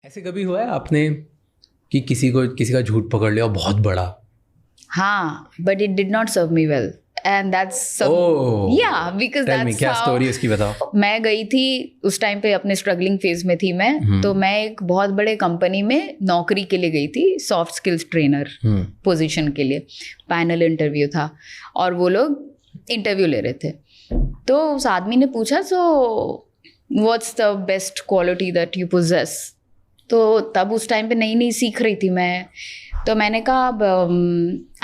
ऐसे कभी हुआ है आपने कि किसी का झूठ पकड़ लिया बहुत बड़ा? हाँ, but it did not serve me well. And that's because tell me, that's क्या how स्टोरी इसकी बताओ। मैं गई थी उस टाइम पे, अपने स्ट्रगलिंग फेज में थी मैं। तो मैं एक बहुत बड़े कंपनी में नौकरी के लिए गई थी, सॉफ्ट स्किल्स ट्रेनर पोजीशन के लिए। पैनल इंटरव्यू था और वो लोग इंटरव्यू ले रहे थे। तो उस आदमी ने पूछा, so what's the best quality that you possess. तो तब उस टाइम पे नई नई सीख रही थी मैं, तो मैंने कहा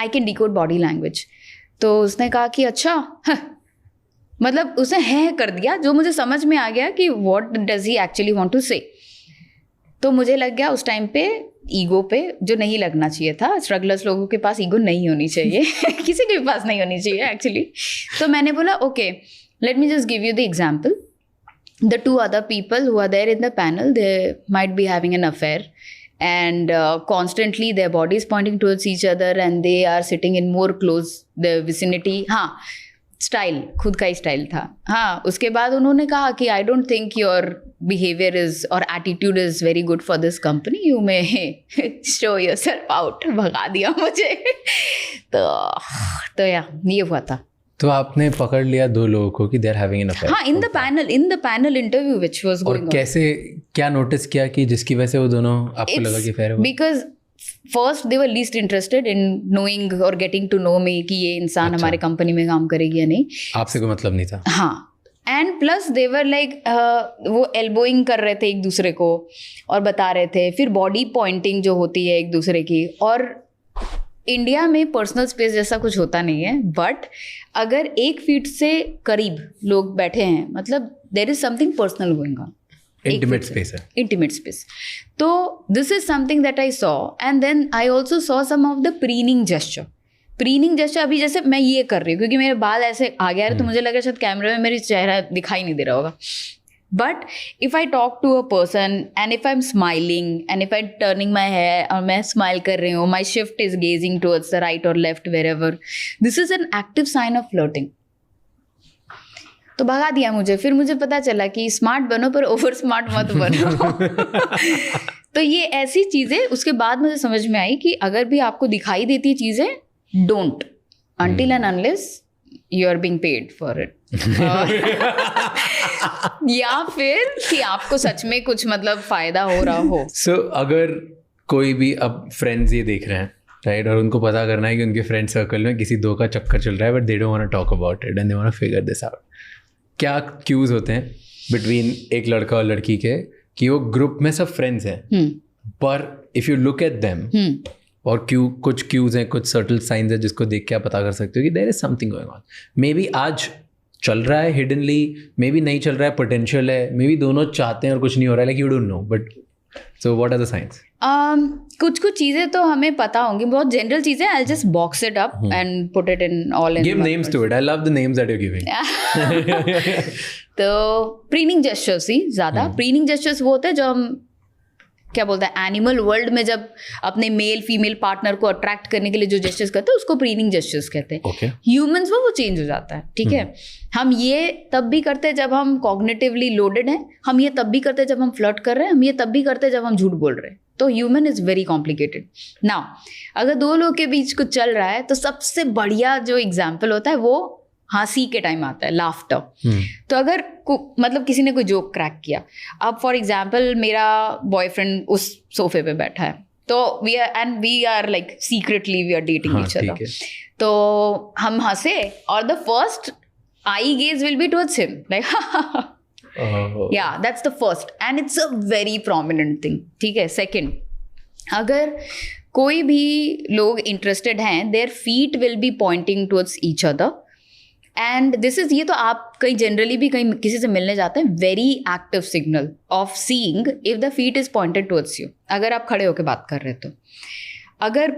I can decode body language. तो उसने कहा कि अच्छा मतलब उसने है कर दिया, जो मुझे समझ में आ गया कि what does he actually want to say. तो मुझे लग गया उस टाइम पे ईगो पे, जो नहीं लगना चाहिए था। स्ट्रगलर्स लोगों के पास ईगो नहीं होनी चाहिए किसी के पास नहीं होनी चाहिए एक्चुअली। तो मैंने बोला okay, let me just give you the example. The two other people who are there in the panel, they might be having an affair, and constantly their bodies pointing towards each other, and they are sitting in more close the vicinity. हाँ, style खुद का ही style था। हाँ, उसके बाद उन्होंने कहा कि I don't think your behaviour is और attitude is very good for this company, you may show yourself out. भगा दिया मुझे तो ये हुआ था। तो आपने पकड़ लिया दो लोगों को कि they are having an affair? हाँ, in the panel interview which was going on. और कैसे, क्या नोटिस किया कि जिसकी वजह से वो दोनों आपको लगा कि अफेयर है? Because first they were least interested in knowing और गेटिंग टू नो मी कि ये इंसान हमारे कंपनी में काम करेगी या नहीं। आपसे कोई मतलब नहीं था? हाँ, and plus they were like वो एल्बोइंग कर रहे थे एक दूसरे को और बता रहे थे, फिर बॉडी पॉइंटिंग जो होती है एक दूसरे की। और इंडिया में पर्सनल स्पेस जैसा कुछ होता नहीं है, बट अगर 1 फीट से करीब लोग बैठे हैं, मतलब there is something personal going on. Intimate space है, इंटीमेट स्पेस। तो this is something that I saw, and then I also saw some of the preening gesture. Preening gesture, अभी जैसे मैं ये कर रही हूँ क्योंकि मेरे बाल ऐसे आ गया है, तो मुझे लगा शायद कैमरे में मेरी चेहरा दिखाई नहीं दे रहा होगा। But if I talk to a person and if I'm smiling and if I'm turning my hair और मैं smile कर रही हूँ, my shift is gazing towards the right or left wherever, this is an active sign of flirting. तो भगा दिया मुझे। फिर मुझे पता चला कि स्मार्ट बनो पर ओवर स्मार्ट मत बनो तो ये ऐसी चीज़ें उसके बाद मुझे समझ में आई कि अगर भी आपको दिखाई देती है चीज़ें, don't until and unless you are being paid for it या फिर कि आपको सच में कुछ मतलब फायदा हो रहा हो। So, अगर कोई भी अब फ्रेंड्स ये देख रहे हैं, राइट, और उनको पता करना है कि उनके फ्रेंड सर्कल में किसी दो का चक्कर चल रहा है, but they don't want to talk about it and they want to figure this out, क्या क्यूज होते हैं बिटवीन एक लड़का और लड़की के कि वो ग्रुप में सब फ्रेंड्स हैं, पर if you look at them, और कुछ क्यूज हैं, कुछ सर्टल साइंस हैं जिसको देख के आप पता कर सकते हो कि there is something going on. Maybe आज चल रहा है हिडनली, मे बी नहीं चल रहा है, पोटेंशियल है, मे बी दोनों चाहते हैं और कुछ नहीं हो रहा है, like you don't know, but so what are the science? कुछ चीजें तो हमें पता होंगी, बहुत जनरल चीजें। I just box it up and put it in all in. Give names to it, I love the names that you are giving. तो preening gestures ही ज्यादा। प्रीनिंग जेस्चर्स वो होते हैं जो हम क्या बोलते हैं, एनिमल वर्ल्ड में जब अपने मेल फीमेल पार्टनर को अट्रैक्ट करने के लिए जो जेस्चर्स करते हैं उसको प्रीनिंग जेस्चर्स कहते हैं। ह्यूमंस वो चेंज हो जाता है, ठीक है। हम ये तब भी करते हैं जब हम कॉग्निटिवली लोडेड हैं, हम ये तब भी करते हैं जब हम फ्लर्ट कर रहे हैं, हम ये तब भी करते हैं जब हम झूठ बोल रहे हैं। तो human is very complicated. Now अगर दो लोग के बीच कुछ चल रहा है तो सबसे बढ़िया जो एग्जाम्पल होता है वो हंसी के टाइम आता है, लाफ्टर। तो अगर मतलब किसी ने कोई जोक क्रैक किया, अब फॉर एग्जाम्पल मेरा बॉयफ्रेंड उस सोफे पे बैठा है, तो we are like secretly we are dating each other, तो हम हंसे और the first eye gaze will be towards him, like yeah that's the first and it's a very prominent thing, ठीक है। सेकेंड, अगर कोई भी लोग इंटरेस्टेड हैं, their feet will be pointing towards each other and this is, ये तो आप कहीं जनरली भी कहीं किसी से मिलने जाते हैं, very active signal of seeing if the feet is pointed towards you. अगर आप खड़े होकर बात कर रहे हो तो अगर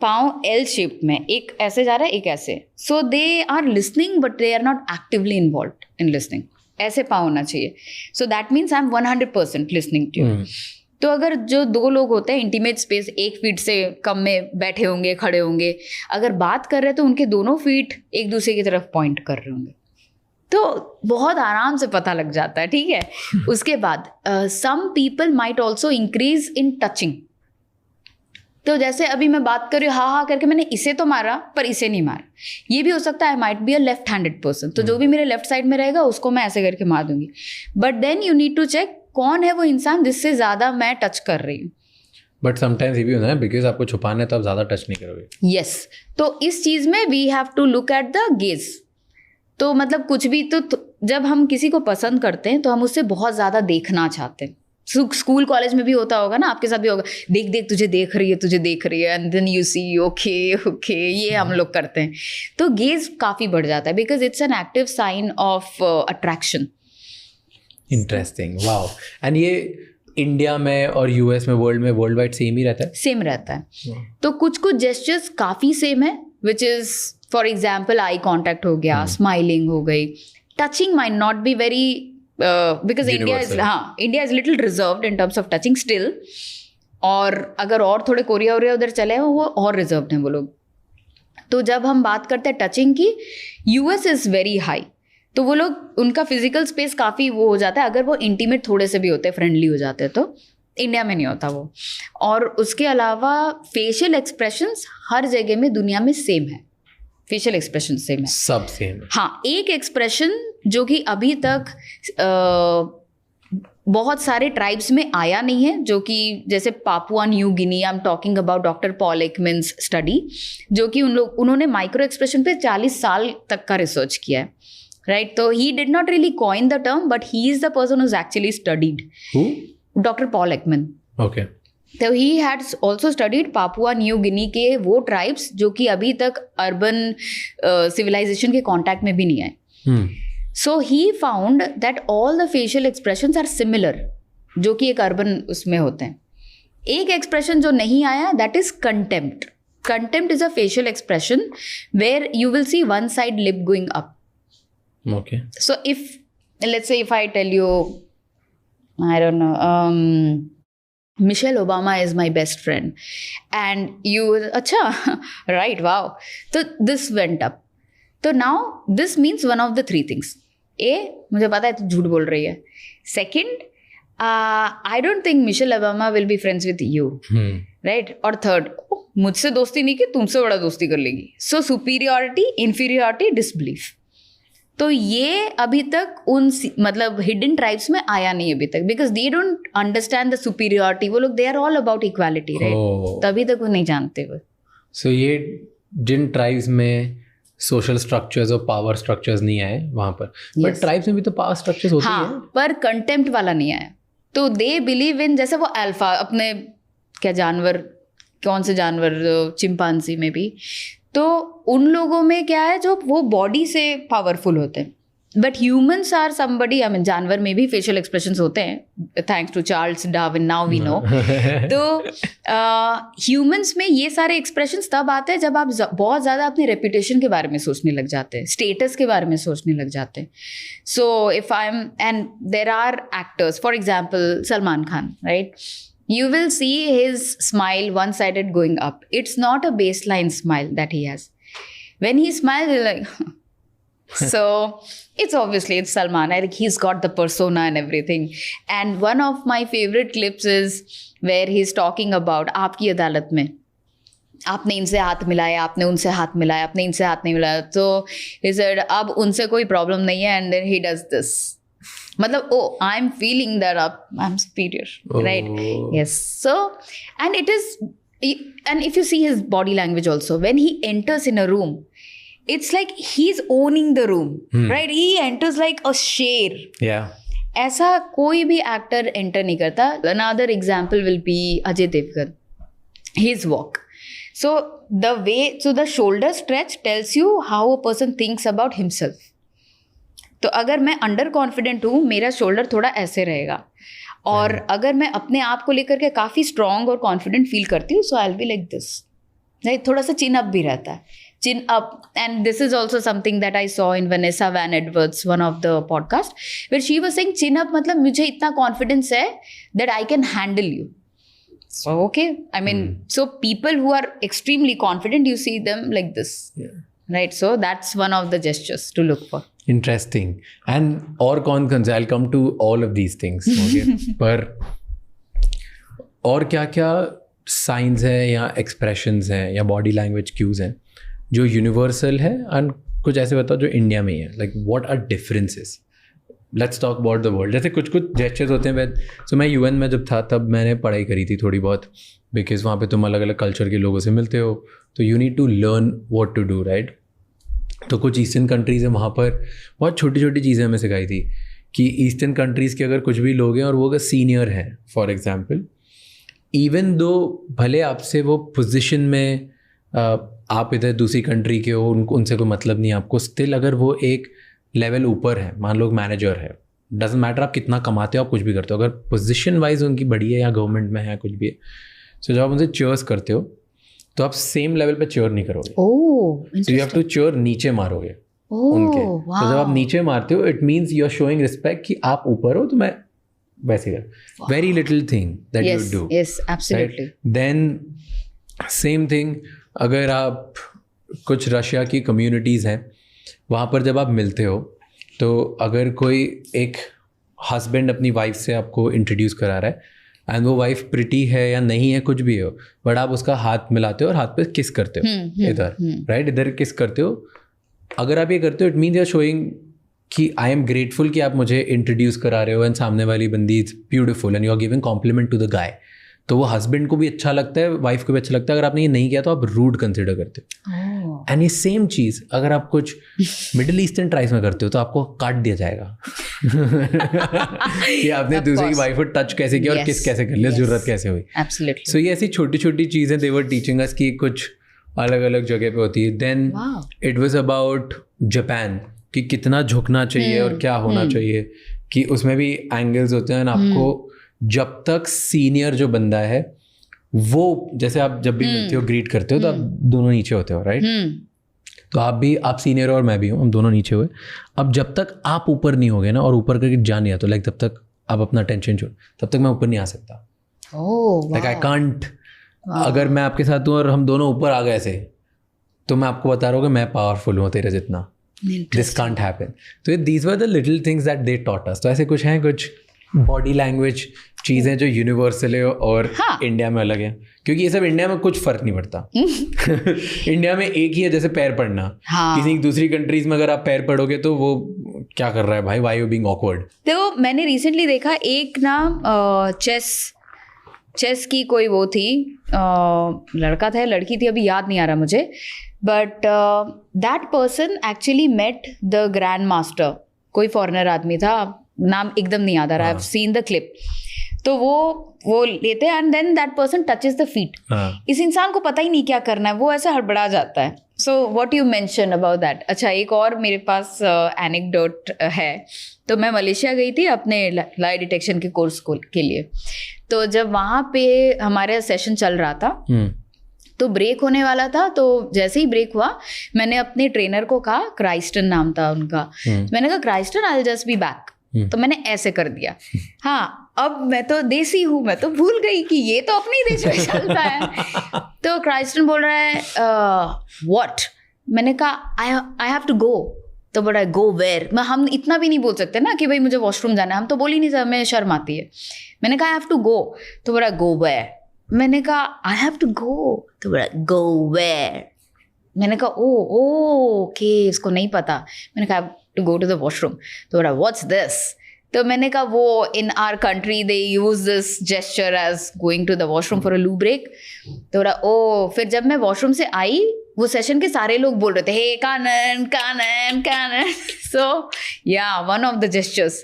पाँव एल शेप में, एक ऐसे जा रहा है एक ऐसे, so they are listening but they are not actively involve in listening. ऐसे पाँव होना चाहिए, so that means I am 100% listening to you. तो अगर जो दो लोग होते हैं इंटीमेट स्पेस 1 फीट से कम में बैठे होंगे, खड़े होंगे, अगर बात कर रहे हैं तो उनके दोनों फीट एक दूसरे की तरफ पॉइंट कर रहे होंगे। तो बहुत आराम से पता लग जाता है, ठीक है. उसके बाद some people might also increase in touching. तो जैसे अभी मैं बात कर रही हूँ, हाँ करके मैंने इसे तो मारा पर इसे नहीं मारा. ये भी हो सकता है I might be a left handed person, तो जो भी मेरे लेफ्ट साइड में रहेगा उसको मैं ऐसे करके मार दूंगी. But then you need to check कौन है वो इंसान जिससे ज़्यादा मैं टच कर रही हूँ. बट समटाइम्स ये भी होता है बिकॉज आपको छुपाना है तो आप ज़्यादा टच नहीं करोगे. यस. तो इस चीज़ में we have to look at the gaze. तो मतलब कुछ भी तो जब हम किसी को पसंद करते हैं तो हम उससे बहुत ज़्यादा देखना चाहते हैं. स्कूल कॉलेज में भी होता होगा ना, आपके साथ भी होगा, देख देख तुझे देख रही है and then you see okay ये हम लोग करते हैं. तो गेज काफ़ी बढ़ जाता है because it's an active sign of attraction. Interesting, wow. And ये इंडिया में और यूएस में वर्ल्ड वाइड सेम ही रहता है? सेम रहता है. तो कुछ जेस्चर्स काफ़ी सेम है, which is for example eye contact हो गया, स्माइलिंग हो गई, touching might not be very because India is little reserved in terms of touching still. और अगर और थोड़े कोरिया उधर चले हैं वो और रिजर्व्ड हैं वो लोग. तो जब हम बात करते हैं टचिंग की, यूएस इज़ वेरी हाई. तो वो लोग, उनका फिजिकल स्पेस काफ़ी वो हो जाता है, अगर वो इंटीमेट थोड़े से भी होते हैं, फ्रेंडली हो जाते हैं. तो इंडिया में नहीं होता वो. और उसके अलावा फेशियल एक्सप्रेशंस हर जगह में दुनिया में सेम है. फेशियल एक्सप्रेशन सेम है, सब सेम. हाँ, एक एक्सप्रेशन जो कि अभी तक बहुत सारे ट्राइब्स में आया नहीं है, जो कि जैसे Papua New Guinea, I am talking about doctor Paul Ekman's study, जो कि उन्होंने माइक्रो एक्सप्रेशन पे 40 साल तक का रिसर्च किया है, राइट. तो he did not really coin the term, but he is the person who is actually studied. Doctor Paul Ekman. Okay. तो he had also studied Papua New Guinea के वो ट्राइब्स जो कि अभी तक अर्बन सिविलाइजेशन के contact में भी नहीं आए. So he found that all the facial expressions are similar, जो कि एक अर्बन उसमें होते हैं. एक एक्सप्रेशन जो नहीं आया, that is contempt. Contempt is a facial expression where you will see one side lip going up. Okay. So let's say if I tell you, I don't know, Michelle Obama is my best friend, and you, acha, right, wow. So this went up. So now this means one of the three things. A, मुझे पता है तू झूठ बोल रही है. Second, I don't think Michelle Obama will be friends with you, right? और third, मुझसे दोस्ती नहीं की, तुमसे बड़ा दोस्ती कर लेगी. So superiority, inferiority, disbelief. तो ये अभी तक उन मतलब हिडन ट्राइब्स में आया नहीं अभी तक, because they don't understand the superiority. वो लोग they are all about equality, right. तभी तक वो नहीं जानते वो. सो ये जिन ट्राइब्स में सोशल स्ट्रक्चर्स और पावर स्ट्रक्चर्स नहीं आए वहाँ पर, बट ट्राइब्स में भी तो पावर स्ट्रक्चर्स होती हैं. हाँ, पर कंटेम्प्ट वाला नहीं आया. तो दे बिलीव इन, जैसे वो अल्फा, अपने क्या जानवर, कौन से जानवर, चिंपांजी में भी, तो उन लोगों में क्या है जो वो बॉडी से पावरफुल होते हैं. But humans are somebody, I mean जानवर में भी फेशियल एक्सप्रेशंस होते हैं, thanks to Charles Darwin, now we know. तो ह्यूमन्स में ये सारे एक्सप्रेशंस तब आते हैं जब आप बहुत ज़्यादा अपने रेपुटेशन के बारे में सोचने लग जाते हैं, स्टेटस के बारे में सोचने लग जाते हैं. So if I am, and there are actors, for example Salman Khan, right. You will see his smile one-sided going up. It's not a baseline smile that he has. When he smiles, he's like, so it's Salman. Like he's got the persona and everything. And one of my favorite clips is where he's talking about आपकी अदालत में आपने इनसे हाथ मिलाया, आपने उनसे हाथ मिलाया, आपने इनसे हाथ नहीं मिलाया. तो he said अब उनसे कोई प्रॉब्लम नहीं है, and then he does this. मतलब I am feeling that I am superior, right. Yes. So and it is, and if you see his body language also, when he enters in a room, it's like he is owning the room, right. He enters like a sher. ऐसा कोई भी actor enter नहीं करता. Another example will be Ajay Devgan, his walk. So the way, so the shoulder stretch tells you how a person thinks about himself. तो अगर मैं under confident हूँ, मेरा शोल्डर थोड़ा ऐसे रहेगा. और अगर मैं अपने आप को लेकर के काफ़ी स्ट्रॉन्ग और कॉन्फिडेंट फील करती हूँ, so I will be like this, right. थोड़ा सा चिन अप भी रहता है, chin up. And this is also something that I saw in Vanessa Van Edwards, one of the podcast, where she was saying chin up मतलब मुझे इतना confidence है that I can handle you. So okay, I mean, so people who are extremely confident, you see them like this, right? So that's one of the gestures to look for. Interesting. And और कौन से, I come to all of these things. पर और क्या क्या science है या expressions हैं या बॉडी लैंग्वेज क्यूज हैं जो यूनिवर्सल है, एंड कुछ ऐसे बताओ जो इंडिया में ही है. Like what are differences? Let's talk about the world. जैसे कुछ जेस्चर्स होते हैं. सो मैं यूएन में जब था तब मैंने पढ़ाई करी थी थोड़ी बहुत, बिकॉज वहाँ पे तुम अलग अलग कल्चर के लोगों से मिलते हो, तो you need to learn what to do, right. तो कुछ ईस्टर्न कंट्रीज़ हैं, वहाँ पर बहुत छोटी छोटी चीज़ें हमें सिखाई थी कि ईस्टर्न कंट्रीज़ के अगर कुछ भी लोग हैं और वो अगर सीनियर हैं फॉर एग्जाम्पल, इवन दो भले आपसे वो पोजीशन में आप इधर दूसरी कंट्री के हो, उनसे कोई मतलब नहीं है आपको, स्टिल अगर वो एक लेवल ऊपर है, मान लो मैनेजर है, डजेंट मैटर आप कितना कमाते हो, आप कुछ भी करते हो, अगर पोजीशन वाइज उनकी बड़ी है या गवर्नमेंट में है कुछ भी है, सो जब आप उनसे चेयर्स करते हो तो आप सेम लेवल पे चेयर नहीं करोगे. So you have to chair नीचे मारोगे उनके. तो जब आप नीचे मारते हो it means you are showing respect कि आप ऊपर हो, तो मैं वैसे कर. Very little thing that you do. Yes absolutely. Then same thing, अगर आप कुछ रशिया की कम्युनिटीज़ हैं वहाँ पर जब आप मिलते हो, तो अगर कोई एक हस्बैंड अपनी वाइफ से आपको इंट्रोड्यूस करा रहा है एंड वो वाइफ प्रिटी है या नहीं है कुछ भी हो, बट आप उसका हाथ मिलाते हो और हाथ पे किस करते हो इधर, राइट, इधर किस करते हो. अगर आप ये करते हो it means you are showing कि आई एम ग्रेटफुल कि आप मुझे इंट्रोड्यूस करा रहे हो एंड सामने वाली बंदी is beautiful and you are giving compliment to the guy. तो वो हस्बैंड को भी अच्छा लगता है, वाइफ को भी अच्छा लगता है. अगर आपने ये नहीं किया तो आप रूड कंसिडर करते हो. एंड ये सेम चीज़ अगर आप कुछ मिडिल ईस्टर्न ट्राइब्स में करते हो तो आपको काट दिया जाएगा कि आपने दूसरे की वाइफ को टच कैसे किया और किस कैसे कर लिया, जरूरत कैसे हुई. एब्सोल्युटली. सो ये ऐसी छोटी छोटी चीज़ें दे वर टीचिंग अस कि कुछ अलग अलग जगह पे होती है. Then it was about Japan कि कितना झुकना चाहिए और क्या होना चाहिए, कि उसमें भी एंगल्स होते हैं. आपको जब तक सीनियर जो बंदा है वो, जैसे आप जब भी मिलते हो ग्रीट करते हो तो आप दोनों नीचे होते हो, राइट. तो आप सीनियर और मैं भी हूँ, हम दोनों नीचे हुए. अब जब तक आप ऊपर नहीं होगे ना और ऊपर करके जा नहीं आता, लाइक तब तक आप अपना टेंशन छोड़, तब तक मैं ऊपर नहीं आ सकता. Like I can't. अगर मैं आपके साथ हूँ और हम दोनों ऊपर आ गए ऐसे, तो मैं आपको बता रहा हूँ कि मैं पावरफुल हूँ तेरे जितना. This can't happen. तो these were the little things that they taught us. तो ऐसे कुछ हैं, कुछ बॉडी लैंग्वेज चीज़ें जो यूनिवर्सल है और इंडिया में अलग है, क्योंकि ये सब इंडिया में कुछ फर्क नहीं पड़ता. इंडिया में एक ही है, जैसे पैर पड़ना. किसी दूसरी कंट्रीज में अगर आप पैर पड़ोगे तो वो क्या कर रहा है भाई, व्हाई यू बीइंग ऑकवर्ड. तो मैंने रिसेंटली देखा एक ना चेस की कोई वो थी, लड़का था या लड़की थी, अभी याद नहीं आ रहा मुझे, but that person actually met the grand master. कोई फॉरेनर आदमी था, नाम एकदम नहीं याद आ रहा. I have seen the clip. तो वो लेते हैं and then that person touches the feet. इस इंसान को पता ही नहीं क्या करना है, वो ऐसे हड़बड़ा जाता है. So what you mention about that. अच्छा, एक और मेरे पास एनेक्डोट है. तो मैं मलेशिया गई थी अपने लाई डिटेक्शन के कोर्स के लिए. तो जब वहाँ पे हमारे सेशन चल रहा था तो ब्रेक होने वाला था. तो जैसे ही ब्रेक हुआ मैंने अपने ट्रेनर को कहा, क्राइस्टन नाम था उनका, मैंने कहा Kristen I will just be back. तो मैंने ऐसे कर दिया. हाँ, अब मैं तो देसी हूँ, मैं तो भूल गई कि ये तो अपने देश में चलता है. तो क्राइस्टन बोल रहा है व्हाट. मैंने कहा आई हैव टू गो. तो बोला गो वेयर. हम इतना भी नहीं बोल सकते ना कि भाई मुझे वॉशरूम जाना है, हम तो बोल ही नहीं सकते, हमें शर्म आती है. मैंने कहा आई हैव टू गो. तो बोला गो वेयर. मैंने कहा आई हैव टू गो. तो बोला गो वेयर. मैंने कहा ओके, इसको नहीं पता. मैंने कहा to go to the washroom. तो बोला व्हाट्स दिस. तो मैंने कहा वो in our country they use this gesture as going to the washroom for a loo break. तो बोला ओ. फिर जब मैं वॉशरूम से आई, वो सेशन के सारे लोग बोल रहे थे हे कानन कानन कानन. सो या वन ऑफ द जेस्चर्स.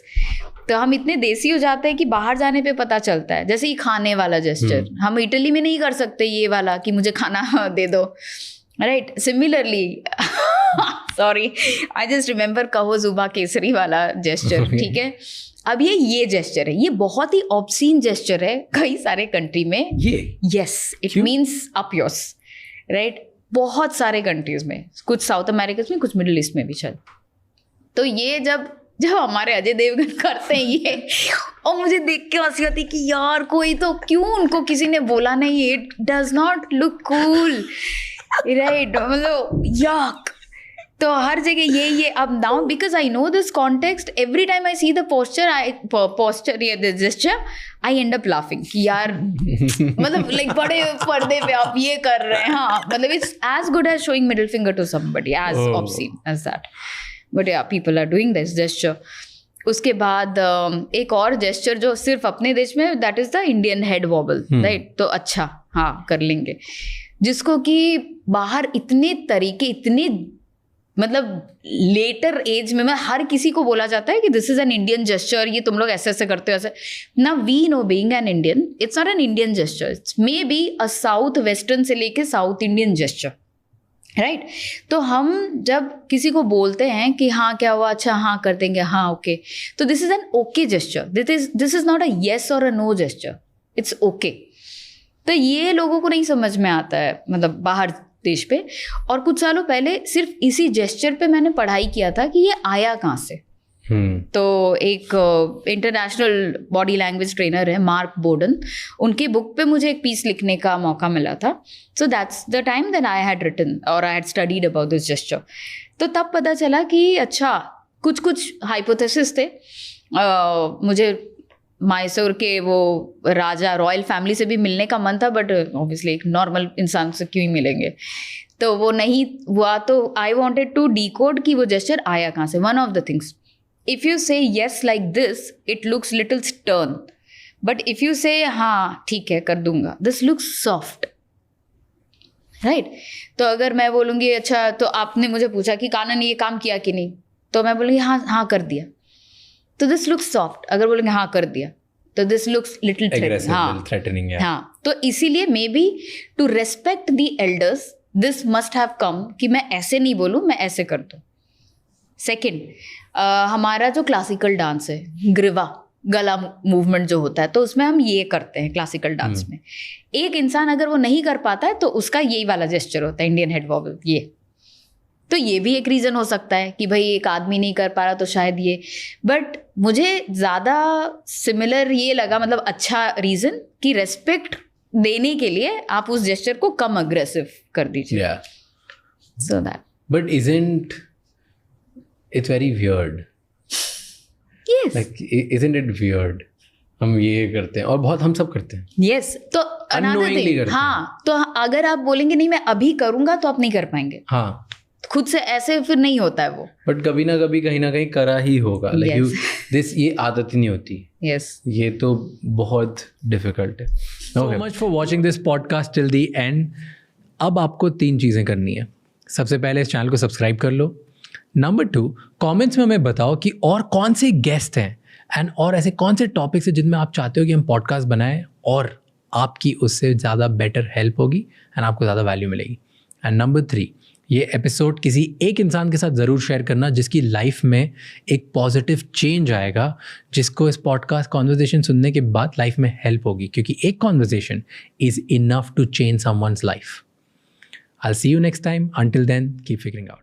तो हम इतने देसी हो जाते हैं कि बाहर जाने पे पता चलता है. जैसे ये खाने वाला जेस्चर हम इटली में नहीं कर सकते, ये वाला कि मुझे खाना दे दो, right. Similarly sorry, I just remember कहो जुबा केसरी वाला जेस्चर. ठीक है, अब ये जेस्चर है, ये बहुत ही ऑब्सीन जेस्चर है कई सारे कंट्री में. Yes, it means up yours, right. बहुत सारे कंट्रीज में, कुछ साउथ अमेरिका में, कुछ मिडिल ईस्ट में भी चल. तो ये जब हमारे अजय देवगन करते हैं ये, और मुझे देख के हंसी आती कि यार कोई तो, क्यों उनको किसी ने बोला नहीं, it does not look cool, right. मतलब याक. तो हर जगह ये अब now because I know this context, every time I see the posture ये gesture, I end up laughing कि यार मतलब लाइक बड़े पर्दे पे आप ये कर रहे हैं. हाँ, मतलब it's as good as showing middle finger to somebody, as obscene as that. But yeah people are doing this gesture. उसके बाद एक और जेस्चर जो सिर्फ अपने देश में, that is the Indian head vowel, right. तो अच्छा, हाँ कर लेंगे. जिसको कि बाहर इतने तरीके, इतने मतलब लेटर एज में हर किसी को बोला जाता है कि this is an Indian gesture, ये तुम लोग ऐसे ऐसे करते हो ऐसे. ना we know being an Indian, it's not an Indian gesture, it's maybe a south western से लेके साउथ इंडियन जेस्चर, राइट. तो हम जब किसी को बोलते हैं कि हाँ क्या हुआ, अच्छा हाँ कर देंगे, हाँ ओके, तो this is an okay gesture. This is not a yes or a no gesture, it's okay. तो ये लोगों को नहीं समझ में आता है, मतलब बाहर देश पे. और कुछ सालों पहले सिर्फ इसी जेस्चर पे मैंने पढ़ाई किया था कि ये आया कहाँ से. तो एक इंटरनेशनल बॉडी लैंग्वेज ट्रेनर है मार्क बोर्डन, उनके बुक पे मुझे एक पीस लिखने का मौका मिला था. So that's the time then I had written or I had studied about this gesture. तो तब पता चला कि अच्छा कुछ हाइपोथेसिस थे. मुझे मैसूर के वो राजा रॉयल फैमिली से भी मिलने का मन था, बट ऑब्वियसली एक नॉर्मल इंसान से क्यों ही मिलेंगे, तो वो नहीं हुआ. तो आई वांटेड टू डिकोड कि वो जेस्चर आया कहाँ से. One of the things, if you say yes like this, it looks little stern, but if you say हाँ ठीक है कर दूंगा, दिस लुक्स सॉफ्ट, राइट. तो अगर मैं बोलूँगी अच्छा, तो आपने मुझे पूछा कि कानन ने ये काम किया कि नहीं, तो मैं बोलूँगी हाँ हाँ कर दिया, तो दिस लुक्स सॉफ्ट. अगर बोलेंगे हाँ कर दिया, तो दिस लुक्स लिटिल थ्रेटनिंग. हाँ, तो इसीलिए maybe to respect the elders this must have come कि मैं ऐसे नहीं बोलूँ, मैं ऐसे कर दूँ. सेकेंड, हमारा जो क्लासिकल डांस है, ग्रीवा गला मूवमेंट जो होता है, तो उसमें हम ये करते हैं क्लासिकल डांस में. एक इंसान अगर वो नहीं कर पाता है तो उसका यही वाला जेस्चर होता है, इंडियन हेड वॉबल. ये तो ये भी एक रीज़न हो सकता है कि भाई एक आदमी नहीं कर पा रहा तो शायद ये. बट मुझे ज़्यादा सिमिलर ये लगा, मतलब अच्छा रीज़न कि रेस्पेक्ट देने के लिए आप उस जेस्चर को कम अग्रेसिव कर दीजिए. So that. But isn't it's very weird. Yes, like isn't it weird, हम ये करते हैं और बहुत हम सब करते हैं. यस, तो अनदर थिंग, हाँ, तो अगर आप बोलेंगे नहीं मैं अभी करूँगा तो आप नहीं कर पाएंगे. हाँ, खुद से ऐसे फिर नहीं होता है वो. बट कभी ना कभी कहीं ना कहीं करा ही होगा. लाइक यू दिस, ये आदत ही नहीं होती. यस, ये तो बहुत डिफिकल्ट है. So much for watching this podcast till the end. अब आपको 3 चीज़ें करनी है. सबसे पहले इस चैनल को सब्सक्राइब कर लो. नंबर 2, कमेंट्स में हमें बताओ कि और कौन से गेस्ट हैं एंड और ऐसे कौन से टॉपिक्स हैं जिनमें आप चाहते हो कि हम पॉडकास्ट बनाएं और आपकी उससे ज़्यादा बेटर हेल्प होगी एंड आपको ज़्यादा वैल्यू मिलेगी. एंड नंबर 3, ये एपिसोड किसी एक इंसान के साथ ज़रूर शेयर करना जिसकी लाइफ में एक पॉजिटिव चेंज आएगा, जिसको इस पॉडकास्ट कॉन्वर्सेशन सुनने के बाद लाइफ में हेल्प होगी, क्योंकि एक conversation is enough to change someone's life. I'll see you next time. Until then, keep figuring out.